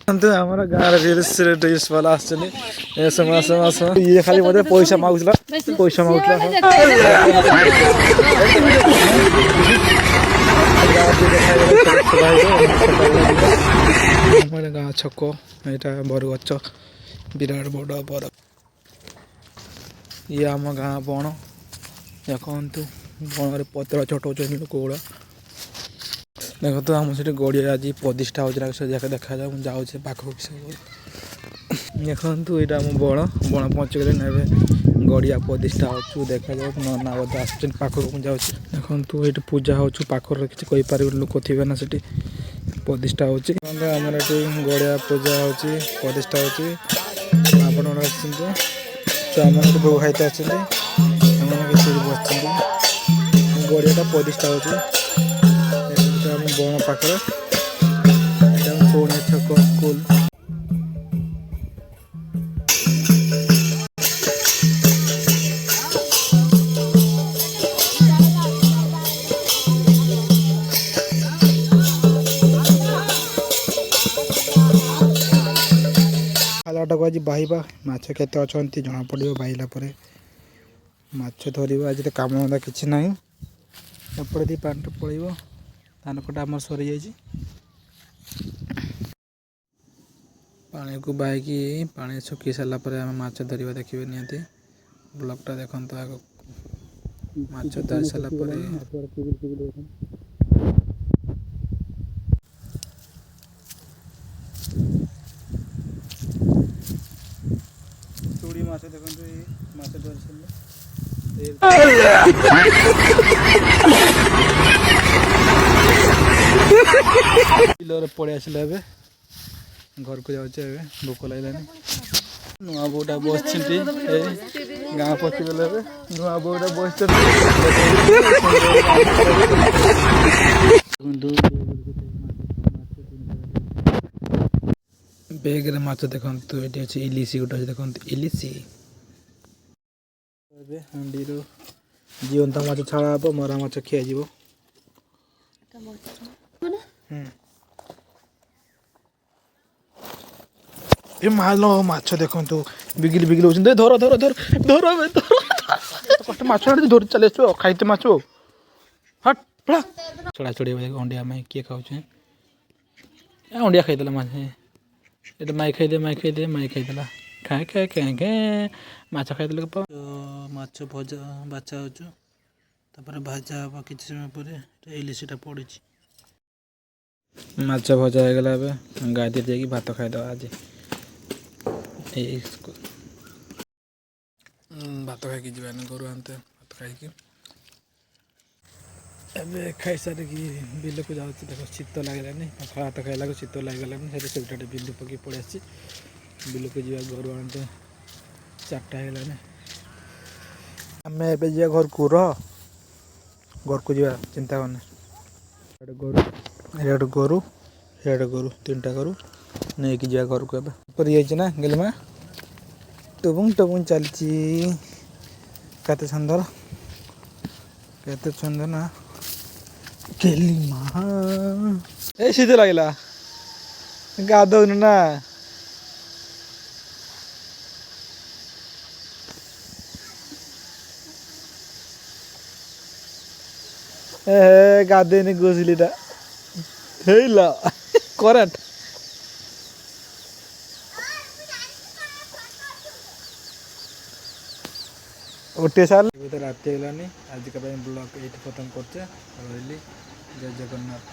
ଆମର ଗାଁରେ ରିଲ୍ସ ବାଲା ଆସୁଛନ୍ତି ଇଏ ଖାଲି ବୋଧେ ପଇସା ମାଗୁଥିଲା ଗାଁ ଛକ ଏଇଟା ବରଗଛ ବିରାଟ ବଡ଼ ବର ଇଏ ଆମ ଗାଁ ବଣ ଦେଖନ୍ତୁ ବଣରେ ପତ୍ର ଛଟଉଛନ୍ତି ଲୋକଗୁଡ଼ା ଦେଖନ୍ତୁ ଆମ ସେଠି ଗଡ଼ିଆ ଆଜି ପ୍ରତିଷ୍ଠା ହେଉଛି ସେ ଯାକ ଦେଖାଯାଉ ମୁଁ ଯାଉଛି ପାଖକୁ ଦେଖନ୍ତୁ ଏଇଟା ଆମ ବଣ ପହଞ୍ଚିଗଲେ ନେବେ ଗଡ଼ିଆ ପ୍ରତିଷ୍ଠା ହେଉଛୁ ଦେଖାଯାଉ ନନା ବୋଧେ ଆସୁଛନ୍ତି ପାଖକୁ ମୁଁ ଯାଉଛି ଦେଖନ୍ତୁ ଏଇଠି ପୂଜା ହେଉଛୁ ପାଖରେ କିଛି କହିପାରିବେ ଲୋକ ଥିବେ ନା ସେଠି ପ୍ରତିଷ୍ଠା ହେଉଛି ଆମର ଏଠି ଗଡ଼ିଆ ପୂଜା ହେଉଛି ପ୍ରତିଷ୍ଠା ହେଉଛି ଆପଣମାନେ ଆସୁଛନ୍ତି ଛୁଆମାନେ ଏଠି ଭୋଗ ଖାଇତେ ଆସିଛନ୍ତି ସେମାନେ କିଛି ବସିଛନ୍ତି ଗଡ଼ିଆଟା ପ୍ରତିଷ୍ଠା ହେଉଛି ଆମ ବଣ ପାଖରେ ପୁଣି ଛକ ସ୍କୁଲ ଖାଲଟାକୁ ଆଜି ବାହିବା ମାଛ କେତେ ଅଛନ୍ତି ଜଣାପଡ଼ିବ ବାହିଲା ପରେ ମାଛ ଧରିବା ଆଜି ତ କାମ ଧନ୍ଦା କିଛି ନାହିଁ ଏପଟେ ଦେଇ ପାଣିଟା ପଳେଇବ ଧାନ କଟା ଆମର ସରିଯାଇଛି ପାଣିକୁ ବାହିକି ପାଣି ଶୁଖି ସାରିଲା ପରେ ଆମେ ମାଛ ଧରିବା ଦେଖିବେ ନିହାତି ବ୍ଲଗ୍ଟା ଦେଖନ୍ତୁ ଆଗ ମାଛ ଧରି ସାରିଲା ପରେ ଚୁଡ଼ି ମାଛ ଦେଖନ୍ତୁ ଏଇ ମାଛ ଧରି ସାରିଲେ ବିଲରେ ପଳେଇ ଆସିଲା ଏବେ ଘରକୁ ଯାଉଛି ଏବେ ଭୋକ ଲାଗିଲାନି ନୂଆ ବୋଉଟା ବସିଛନ୍ତି ଏ ଗାଁ ପଶିଗଲେ ଏବେ ନୂଆ ବୋଉଟା ବସିଛନ୍ତି ବେଗରେ ମାଛ ଦେଖନ୍ତୁ ଏଠି ଅଛି ଇଲିଶି ଗୋଟେ ଅଛି ଦେଖନ୍ତୁ ଇଲିଶି ଏବେ ହାଣ୍ଡିରୁ ଜିଅନ୍ତା ମାଛ ଛାଡ଼ା ହେବ ମରା ମାଛ ଖିଆଯିବ ଏ ମାଲ ମାଛ ଦେଖନ୍ତୁ ବିଗିଲି ହଉଛନ୍ତି ଧର କଷ୍ଟ ମାଛ ଧରି ଚାଲି ଆସିବ ଖାଇତେ ମାଛ ହଟ୍ ଚଢ଼ା ଚଢ଼ି ଅଣ୍ଡିଆ ମାଇ କିଏ ଖାଉଛି ଅଣ୍ଡିଆ ଖାଇଦେଲା ମାଛ ଏଇଟା ମାଇ ଖାଇଦେଲା ଖାଏ ମାଛ ଖାଇଦେଲେ ମାଛ ଭଜା ବାଛା ହେଉଛୁ ତାପରେ ଭାଜା ହେବା କିଛି ସମୟ ପରେ ଇଲିଶିଟା ପଡ଼ିଛି ମାଛ ଭଜା ହେଇଗଲା ଏବେ ଗାଧୋଇ ଦେଇକି ଭାତ ଖାଇଦେବା ଆଜି ଏଇ ଭାତ ଖାଇକି ଯିବାନି ଘରୁ ଆଣିତେ ଭାତ ଖାଇକି ଏବେ ଖାଇସାରିକି ବିଲକୁ ଯାଉଛି ଦେଖ ଶୀତ ଲାଗିଲାନି ଭାତ ଖାଇଲାକୁ ଶୀତ ଲାଗିଗଲାନି ସେଠି ସୁବିଧାଟେ ବିଲୁ ପକେଇ ପଳେଇ ଆସିଛି ବିଲକୁ ଯିବା ଘରୁ ଆଣିତେ 4ଟା ହେଇଗଲାନି ଆମେ ଏବେ ଯିବା ଘରକୁ ଯିବା ଚିନ୍ତା କରନି ଏଇଟା ଗୋରୁ 3ଟା ଗୋରୁ ନେଇକି ଯିବା ଘରକୁ ଏବେ ଯାଇଛି ନା ଗେଲମା ଟୁବୁং ଚାଲିଛି କେତେ ସୁନ୍ଦର ନା ଗେଲିମା ଏ ଶୀତ ଲାଗିଲା ଗାଧଉନୁ ନା ଗାଧେଇନି ଘୁଷିଲିଟା ହେଇଲା କରେଣ୍ଟ उठे साल रात ହେଇଗଲାନି ଆଜିକା ପାଇଁ ବ୍ଲଗ୍ ଏଇଠି ଖତମ କରୁଛେ ରହିଲି ଜୟ ଜଗନ୍ନାଥ।